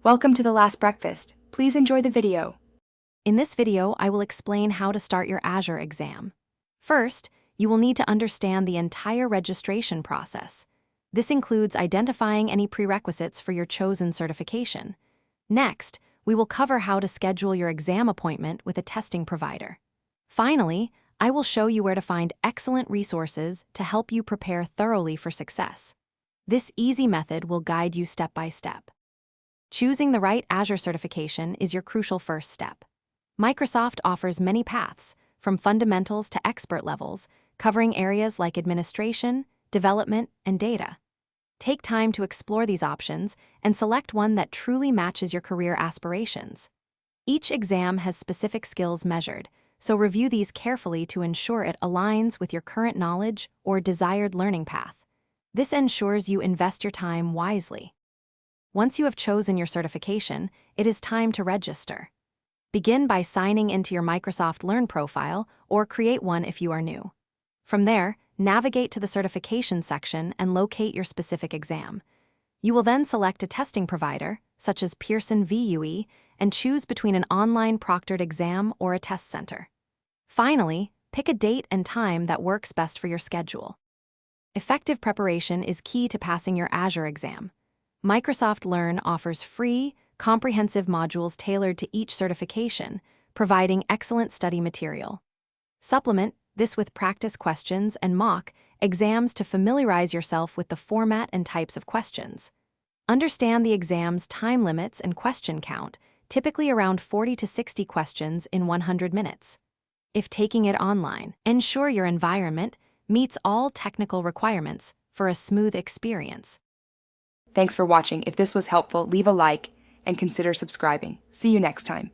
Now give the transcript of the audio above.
Welcome to The Last Breakfast. Please enjoy the video. In this video, I will explain how to start your Azure exam. First, you will need to understand the entire registration process. This includes identifying any prerequisites for your chosen certification. Next, we will cover how to schedule your exam appointment with a testing provider. Finally, I will show you where to find excellent resources to help you prepare thoroughly for success. This easy method will guide you step by step. Choosing the right Azure certification is your crucial first step. Microsoft offers many paths, from fundamentals to expert levels, covering areas like administration, development, and data. Take time to explore these options and select one that truly matches your career aspirations. Each exam has specific skills measured, so review these carefully to ensure it aligns with your current knowledge or desired learning path. This ensures you invest your time wisely. Once you have chosen your certification, it is time to register. Begin by signing into your Microsoft Learn profile or create one if you are new. From there, navigate to the certification section and locate your specific exam. You will then select a testing provider, such as Pearson VUE, and choose between an online proctored exam or a test center. Finally, pick a date and time that works best for your schedule. Effective preparation is key to passing your Azure exam. Microsoft Learn offers free, comprehensive modules tailored to each certification, providing excellent study material. Supplement this with practice questions and mock exams to familiarize yourself with the format and types of questions. Understand the exam's time limits and question count, typically around 40 to 60 questions in 100 minutes. If taking it online, ensure your environment meets all technical requirements for a smooth experience. Thanks for watching. If this was helpful, leave a like and consider subscribing. See you next time.